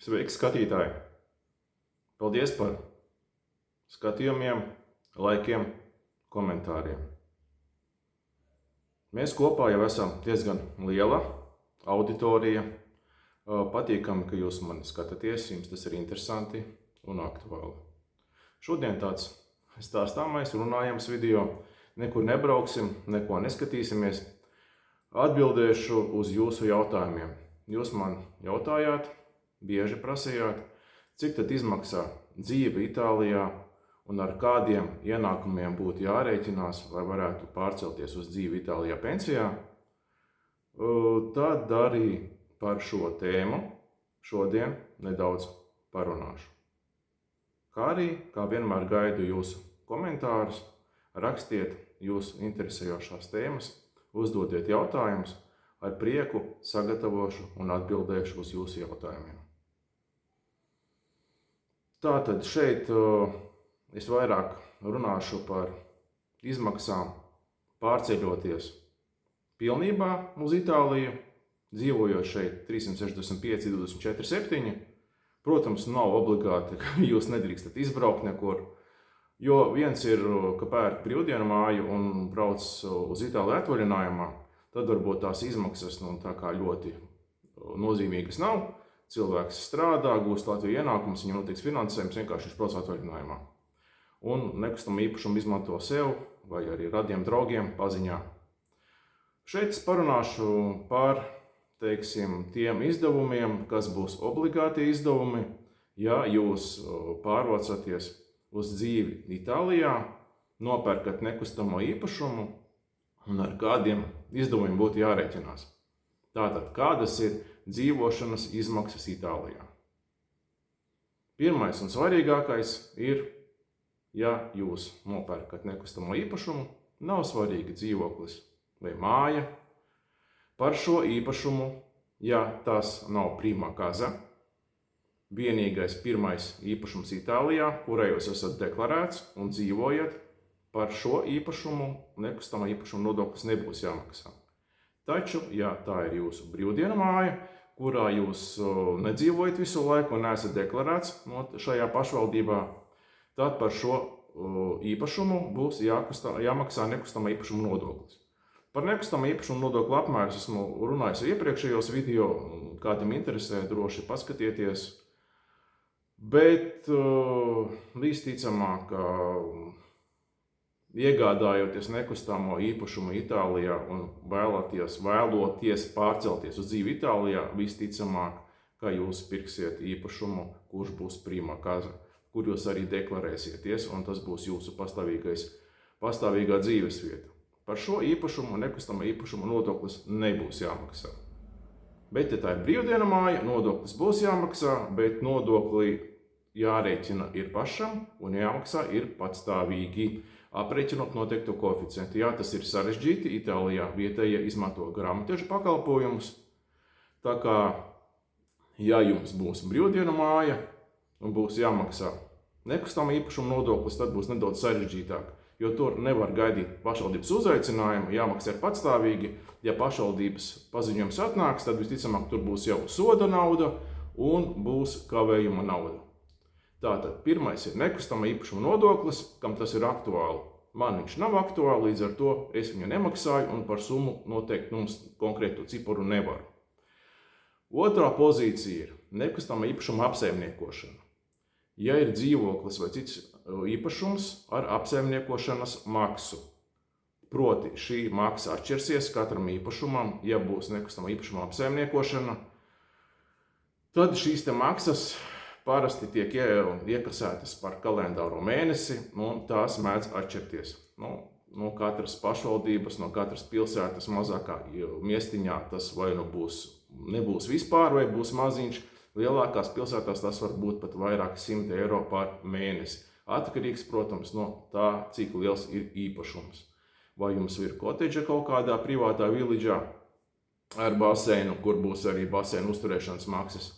Sveiki, skatītāji! Paldies par skatījumiem, laikiem, komentāriem. Mēs kopā jau esam diezgan liela auditorija. Patīkami, ka jūs mani skatāties, jums tas ir interesanti un aktuāli. Šodien tāds stāstāmais, runājams video. Nekur nebrauksim, neko neskatīsimies. Atbildēšu uz jūsu jautājumiem. Jūs man jautājāt, bieži prasījāt, cik tad izmaksā dzīve Itālijā un ar kādiem ienākumiem būtu jārēķinās, lai varētu pārcelties uz dzīvi Itālijā pensijā. Tad arī par šo tēmu šodien nedaudz parunāšu. Kā arī, kā vienmēr, gaidu jūsu komentārus, rakstiet jūsu interesējošās tēmas, uzdodiet jautājumus, ar prieku sagatavošu un atbildēšu uz jūsu jautājumiem. Tātad šeit es vairāk runāšu par izmaksām pārceļoties pilnībā uz Itāliju, dzīvojot šeit 365, 24, 7. Protams, nav obligāti, ka jūs nedrīkstat izbraukt nekur, jo viens ir, ka pērk brīvdienu māju un brauc uz Itāliju atvaļinājumā, tad varbūt tās izmaksas tā kā ļoti nozīmīgas nav. Cilvēks strādā, gūst Latviju ienākumus, viņam notiks finansējums, vienkārši viņš brauc atvaļinājumā. Un nekustamo īpašumu izmanto sev vai arī radiem draugiem paziņā. Šeit es parunāšu par, tiem izdevumiem, kas būs obligāti izdevumi, ja jūs pārvācaties uz dzīvi Itālijā, nopērkat nekustamo īpašumu un ar kādiem izdevumiem būtu jārēķinās. Tātad, kādas ir dzīvošanas izmaksas Itālijā? Pirmais un svarīgākais ir, ja jūs nopērkat nekustamo īpašumu, nav svarīgi dzīvoklis vai māja. Par šo īpašumu, ja tas nav prima casa, vienīgais pirmais īpašums Itālijā, kurā jūs esat deklarēts un dzīvojat, par šo īpašumu nekustamā īpašuma nodoklis nebūs jāmaksā. Taču, ja tā ir jūsu brīvdienu māja, kurā jūs nedzīvojat visu laiku un neesat deklarēts šajā pašvaldībā, tad par šo īpašumu būs jāmaksā nekustamā īpašuma nodoklis. Par nekustamā īpašuma nodokļu apmērus esmu runājis iepriekšējos video, kādam interesē, droši paskatieties. Bet visticamāk, iegādājoties nekustamo īpašumu Itālijā un vēloties pārcelties uz dzīvi Itālijā, visticamāk, ka jūs pirksiet īpašumu, kurš būs prima casa, kur jūs arī deklarēsieties, un tas būs jūsu pastāvīgā dzīvesvieta. Par šo īpašumu nekustamā īpašuma nodoklis nebūs jāmaksā. Bet, ja tā ir brīvdienu māja, nodoklis būs jāmaksā, bet nodokli jārēķina ir pašam un jāmaksā ir patstāvīgi, aprēķinot noteikto koeficientu. Jā, tas ir sarežģīti. Itālijā vietējie izmanto grāmatiežu pakalpojumus. Tā kā, ja jums būs brīvdienu māja un būs jāmaksā nekustamā īpašuma nodoklis, tad būs nedaudz sarežģītāk. Jo tur nevar gaidīt pašvaldības uzaicinājumu, jāmaksā ir patstāvīgi. Ja pašvaldības paziņojums atnāks, tad visticamāk tur būs jau soda nauda un būs kavējuma nauda. Tātad pirmais ir nekustamā īpašuma nodoklis, kam tas ir aktuāli. Man viņš nav aktuāli, līdz ar to es viņu nemaksāju un par summu noteikti mums konkrētu ciparu nevaru. Otrā pozīcija ir nekustamā īpašuma apsaimniekošana. Ja ir dzīvoklis vai cits īpašums ar apsaimniekošanas maksu, proti šī maksa atšķirsies katram īpašumam, ja būs nekustamā īpašuma apsaimniekošana, tad šīs maksas parasti tiek iekasētas par kalendāro mēnesi, un tās mēdz atšķirties. No katras pašvaldības, no katras pilsētas mazākā miestiņā tas vai nebūs vispār, vai būs maziņš. Lielākās pilsētās tas var būt pat vairāk 100 eiro par mēnesi. Atkarīgs, protams, no tā, cik liels ir īpašums. Vai jums ir kotedža kaut kādā privātā vilidžā ar baseinu, kur būs arī baseinu uzturēšanas maksas.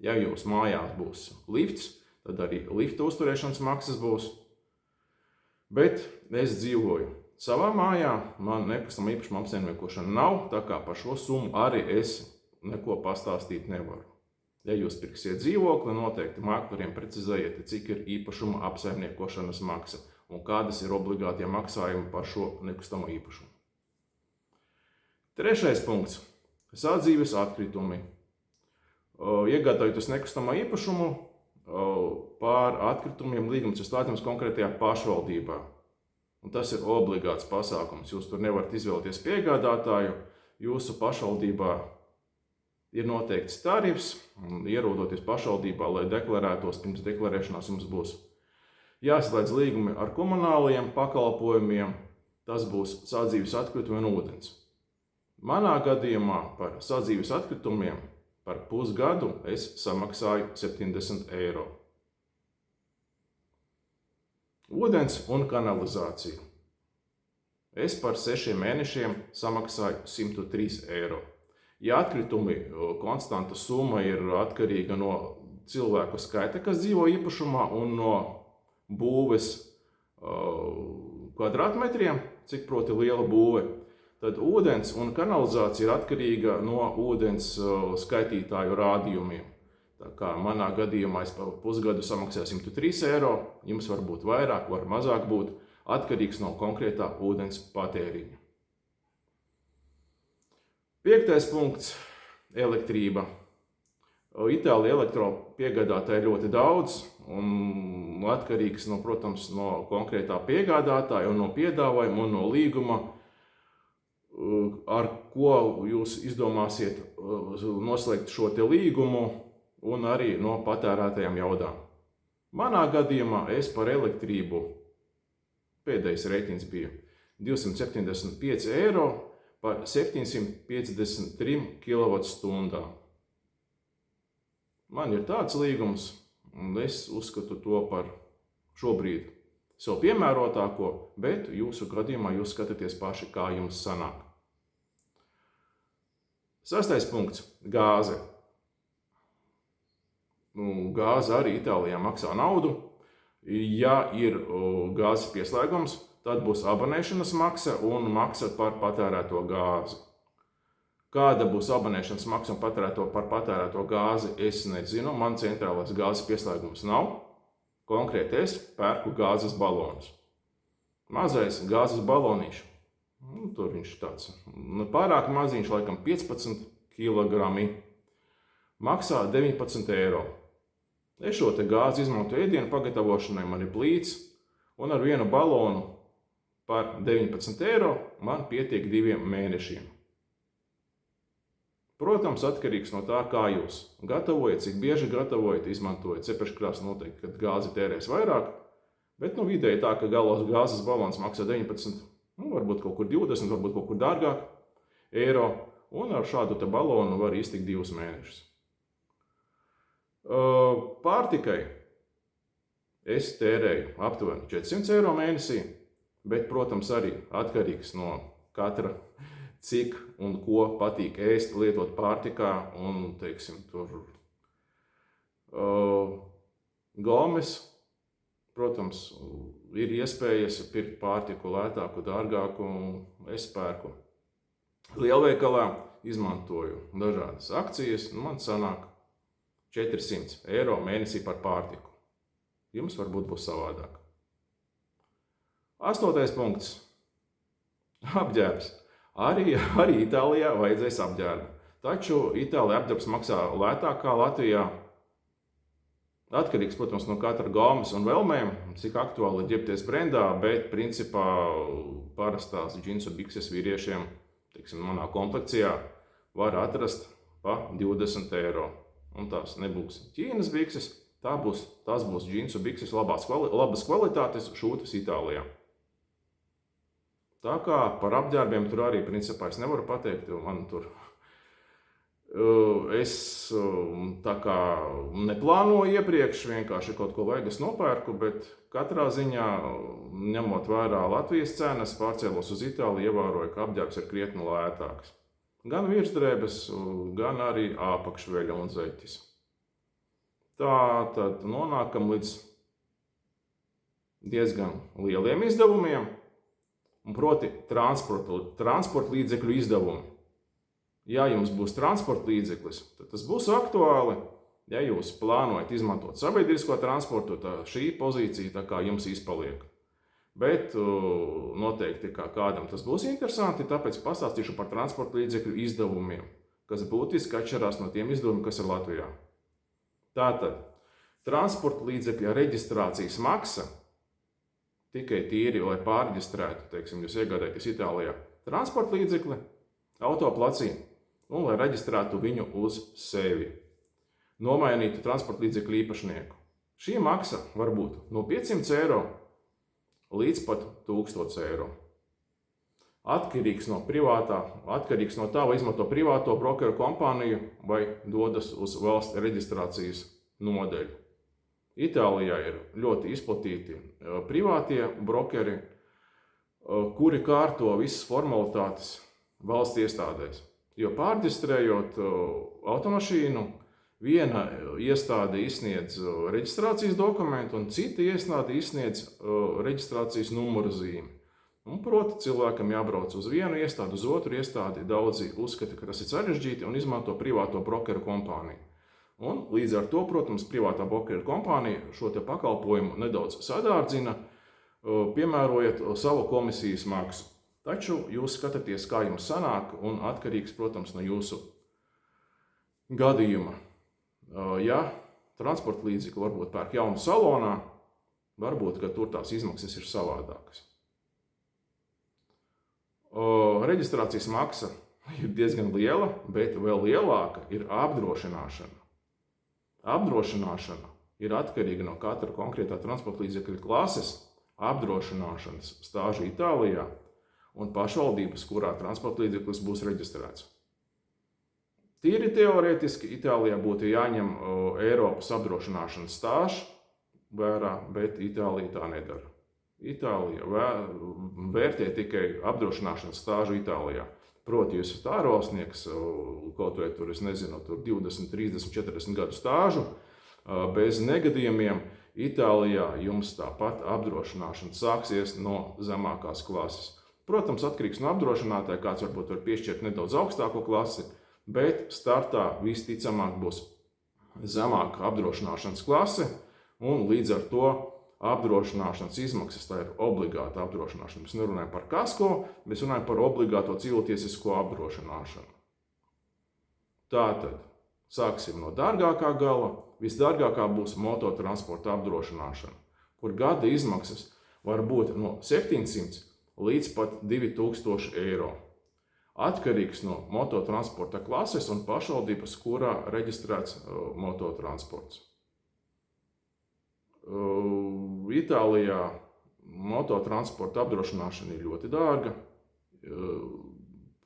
Ja jūs mājās būs lifts, tad arī lifta uzturēšanas maksas būs. Bet es dzīvoju savā mājā, man nekustamā īpašuma apsaimniekošana nav, tā kā par šo summu arī es neko pastāstīt nevaru. Ja jūs pirksiet dzīvokli, noteikti mākleriem precizējiet, cik ir īpašuma apsaimniekošanas maksa un kādas ir obligātie maksājumi par šo nekustamo īpašumu. Trešais punkts – sadzīves atkritumi. Iegādājot uz nekustamo īpašumu, par atkritumiem līgums ir slēdzams konkrētajā pašvaldībā. Un tas ir obligāts pasākums. Jūs tur nevarat izvēlēties piegādātāju. Jūsu pašvaldībā ir noteikts tarifs. Ierodoties pašvaldībā, lai deklarētos, pirms deklarēšanās jums būs jāslēdz līgumi ar komunālajiem pakalpojumiem. Tas būs sadzīves atkritumi un ūdens. Manā gadījumā par sadzīves atkritumiem par pusgadu es samaksāju 70 eiro. Ūdens un kanalizāciju. Es par 6 mēnešiem samaksāju 103 eiro. Ja atkritumi konstanta summa ir atkarīga no cilvēku skaita, kas dzīvo īpašumā, un no būves kvadrātmetriem, cik proti liela būve, tad ūdens un kanalizācija ir atkarīga no ūdens skaitītāju rādījumiem. Tā kā manā gadījumā es par pusgadu samaksāju 103 eiro, jums var būt vairāk, var mazāk būt, atkarīgs no konkrētā ūdens patēriņa. 5. punkts – elektrība. Itālijā elektropiegādātāji ļoti daudz un atkarīgs protams, no konkrētā piegādātāja un no piedāvājuma un no līguma, ar ko jūs izdomāsiet noslēgt šo te līgumu, un arī no patērētajām jaudām. Manā gadījumā es par elektrību, pēdējais rēķins bija 275 eiro par 753 kWh. Man ir tāds līgums, un es uzskatu to par šobrīd sev piemērotāko, bet jūsu gadījumā jūs skatāties paši, kā jums sanāk. 6. punkts – gāze. Gāze arī Itālijā maksā naudu. Ja ir gāzes pieslēgums, tad būs abonēšanas maksa un maksa par patērēto gāzi. Kāda būs abonēšanas maksa un par patērēto gāzi, es nezinu. Man centrālais gāzes pieslēgums nav. Konkrēti es pērku gāzes balonus. Mazais gāzes balonīšu. Tur viņš tāds pārāk maziņš, laikam 15 kg. Maksā 19 eiro. Es šo te gāzi izmantoju ēdienu pagatavošanai, man ir plīts, un ar vienu balonu par 19 eiro man pietiek 2 mēnešiem. Protams, atkarīgs no tā, kā jūs gatavojat, cik bieži gatavojat, izmantojat cepeškrāsni noteikti, kad gāzi tērēs vairāk, bet vidēji tā, ka galos gāzes balons maksā 19, varbūt kaut kur 20, varbūt kaut kur dārgāk eiro, un ar šādu te balonu var iztikt 2 mēnešus. Pārtikai es tērēju aptuveni 400 eiro mēnesī, bet, protams, arī atkarīgs no katra, cik un ko patīk ēst, lietot pārtikā, un, teiksim, tur Gomes, protams, ir iespējas pirkt pārtiku lētāku, dārgāku, un es pērku lielveikalā, izmantoju dažādas akcijas, man sanāk 400 eiro mēnesī par pārtiku. Jums varbūt būs savādāk. 8. punkts – apģērbs. Arī Itālijā vajadzēs apģērbu. Taču Itālijā apģērbs maksā lētāk kā Latvijā. Atkarīgs, protams, no katra gaumas un vēlmēm, cik aktuāli ģērbties brendā, bet principā parastās džinsu bikses vīriešiem, teiksim, manā komplekcijā, var atrast pa 20 eiro. Un tās nebūs Ķīnas bikses, tās būs džinsu bikses labas kvalitātes šūtas Itālijā. Tā kā par apģērbiem tur arī principā es nevaru pateikt, jo man tur es tā kā neplānoju iepriekš, vienkārši kaut ko vajag es nopērku, bet katrā ziņā, ņemot vērā Latvijas cenas, pārcēlos uz Itāliju, ievēroju, ka apģērbs ir krietni lētāks. Gan virsdrēbes, gan arī āpakšveļa un zeķis. Tā tad nonākam līdz diezgan lieliem izdevumiem, un proti transporta līdzekļu izdevumi. Ja jums būs transporta līdzeklis, tad tas būs aktuāli. Ja jūs plānojat izmantot sabiedrisko transportu, tad šī pozīcija tā kā jums izpaliek. Bet noteikti kādam tas būs interesanti, tāpēc pastāstīšu par transporta līdzekļu izdevumiem, kas būtiski atšķirās no tiem izdevumiem, kas ir Latvijā. Tātad, transporta līdzekļa reģistrācijas maksa tikai tīri, lai pārreģistrētu, teiksim, jūs iegādājaties Itālijā transporta līdzekli, autoplacī, un lai reģistrētu viņu uz sevi, nomainītu transporta līdzekļu īpašnieku. Šī maksa var būt no 500 eiro līdz pat 1000 eiro. Atkarīgs no tā, vai izmanto privāto brokeru kompāniju vai dodas uz valsts reģistrācijas nodeļu. Itālijā ir ļoti izplatīti privātie brokeri, kuri kārto visas formalitātes valsts iestādēs. Jo pārreģistrējot automašīnu, viena iestāde izsniedz reģistrācijas dokumentu un cita iestāde izsniedz reģistrācijas numura zīmi. Un, proti, cilvēkam jābrauc uz vienu iestādi, uz otru iestādi. Daudzi uzskata, ka tas ir sarežģīti un izmanto privāto brokeru kompāniju. Un līdz ar to, protams, privātā brokeru kompānija šo te pakalpojumu nedaudz sadārdzina, piemērojot savu komisijas maksu. Taču jūs skatāties, kā jums sanāk, un atkarīgs, protams, no jūsu gadījuma. Ja transporta līdzekli varbūt pērk jaunu salonā, varbūt, ka tur tās izmaksas ir savādākas. Reģistrācijas maksa ir diezgan liela, bet vēl lielāka ir apdrošināšana. Apdrošināšana ir atkarīga no katra konkrētā transporta līdzekļa klases, apdrošināšanas stāža Itālijā un pašvaldības, kurā transporta līdzeklis būs reģistrēts. Tīri teorētiski Itālijā būtu jāņem Eiropas apdrošināšanas stāžs vērā, bet Itālija tā nedara. Itālija vērtē tikai apdrošināšanas stāžu Itālijā. Proti, jūs esat ārvalstnieks, kaut vai tur, es nezinu, tur 20, 30, 40 gadu stāžu, bez negadījumiem, Itālijā jums tāpat apdrošināšana sāksies no zemākās klases. Protams, atkarīgs no apdrošinātāja, kāds varbūt var piešķirt nedaudz augstāko klasi, bet startā visticamāk būs zemāka apdrošināšanas klase, un līdz ar to apdrošināšanas izmaksas, tā ir obligāta apdrošināšana. Mēs nerunājam par kasko, mēs runājam par obligāto civiltiesisko apdrošināšanu. Tātad, sāksim no dārgākā gala. Visdārgākā būs mototransporta apdrošināšana, kur gada izmaksas var būt no 700 līdz pat 2000 eiro. Atkarīgs no mototransporta klases un pašvaldības, kurā reģistrēts mototransports. Itālijā mototransporta apdrošināšana ir ļoti dārga.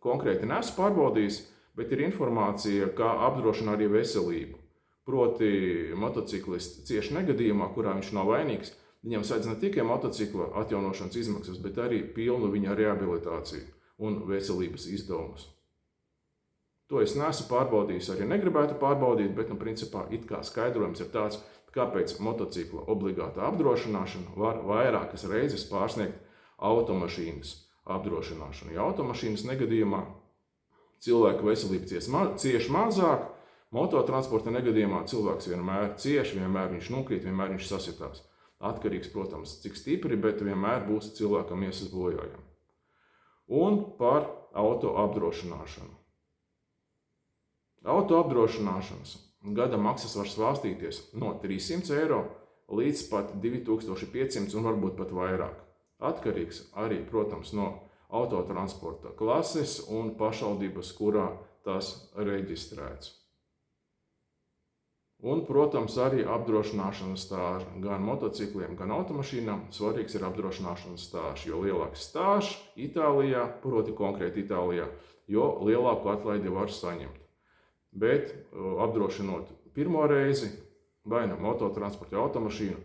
Konkrēti neesmu pārbaudījis, bet ir informācija, kā apdrošina arī veselību. Proti, motociklists cieši negadījumā, kurā viņš nav vainīgs, viņam sēdz ne tikai motocikla atjaunošanas izmaksas, bet arī pilnu viņa rehabilitāciju un veselības izdevumus. To es neesmu pārbaudījis, arī negribētu pārbaudīt, bet, principā, it kā skaidrojums ir tāds, kāpēc motocikla obligāta apdrošināšana var vairākas reizes pārsniegt automašīnas apdrošināšanu. Ja automašīnas negadījumā cilvēka veselība cieš mazāk, mototransporta negadījumā cilvēks vienmēr cieš, vienmēr viņš nokrīt, vienmēr viņš sasitās. Atkarīgs, protams, cik stipri, bet vienmēr būs cilvēkam miesas bojājumi. Un par auto apdrošināšanu. Auto apdrošināšanas gada maksas var svārstīties no 300 eiro līdz pat 2500 un varbūt pat vairāk. Atkarīgs arī, protams, no autotransporta klases un pašvaldības, kurā tas reģistrēts. Un, protams, arī apdrošināšanas stāža. Gan motocikliem, gan automašīnām svarīgs ir apdrošināšanas stāžs, jo lielāks stāžs Itālijā, proti konkrēti Itālijā, jo lielāku atlaidi var saņemt. Bet apdrošinot pirmo reizi vai no mototransporta automašīnu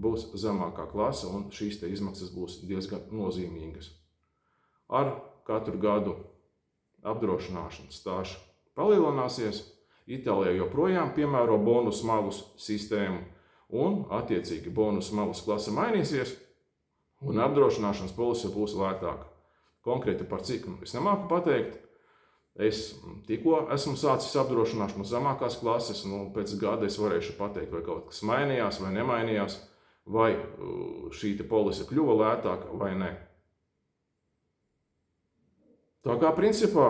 būs zemākā klase un šīs te izmaksas būs diezgan nozīmīgas. Ar katru gadu apdrošināšanas stāžs palielināsies, Itālijā joprojām piemēro bonus malus sistēmu un attiecīgi bonus malus klase mainīsies un apdrošināšanas polise būs lētāka. Konkrēti par cik es nemāku pateikt, Es tikko esmu sācis apdrošināšanu zemākās klases, pēc gada es varēšu pateikt, vai kaut kas mainījās vai nemainījās, vai šī polise kļuva lētāka vai ne. Tā kā principā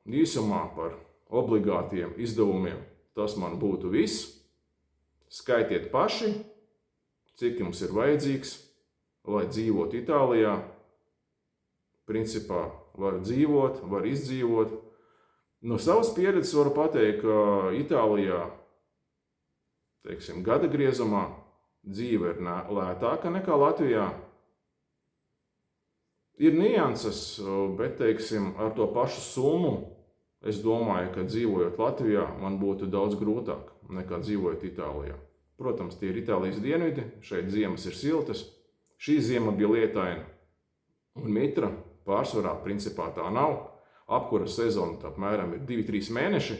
īsumā par obligātiem izdevumiem tas man būtu viss. Skaitiet paši, cik jums ir vajadzīgs, lai dzīvotu Itālijā. Principā var dzīvot, var izdzīvot. No savas pieredzes varu pateikt, ka Itālijā, gada griezumā dzīve ir lētāka nekā Latvijā. Ir nianses, bet, ar to pašu summu, es domāju, ka dzīvojot Latvijā, man būtu daudz grūtāk nekā dzīvojot Itālijā. Protams, tie ir Itālijas dienvidi, šeit ziemas ir siltas. Šī ziema bija lietaina un mitra, pārsvarā principā tā nav. Apkuras sezona apmēram ir 2-3 mēneši.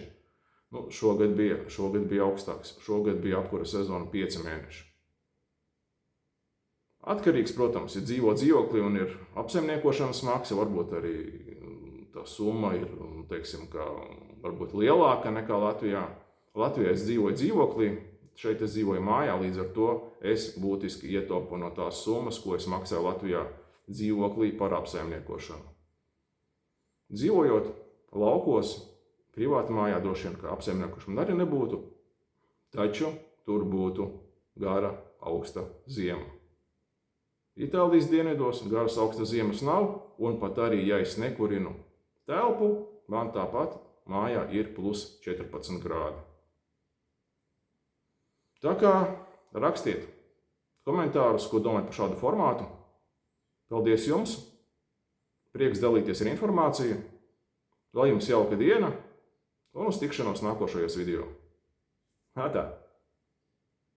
Šogad bija augstāks, šogad bija apkuras sezona 5 mēneši. Atkarīgs, protams, ir dzīvot dzīvoklī un ir apsaimniekošanas maksa, varbūt arī tā summa ir, varbūt lielāka nekā Latvijā. Latvijā es dzīvoju dzīvoklī, šeit es dzīvoju mājā, līdz ar to es būtiski ietaupu no tās summas, ko es maksāju Latvijā dzīvoklī par apsaimniekošanu. Dzīvojot laukos, privāti mājā droši vien, ka apsaimniekošana arī nebūtu, taču tur būtu gara, augsta ziema. Itālijas dienvidos garas augsta ziemas nav, un pat arī, ja es nekurinu telpu, man tāpat mājā ir plus 14 grādi. Tā kā rakstiet komentārus, ko domājat par šādu formātu. Paldies jums! Prieks dalīties ar informāciju. Lai jums jauka diena un uz tikšanos nākošajos video. Tā!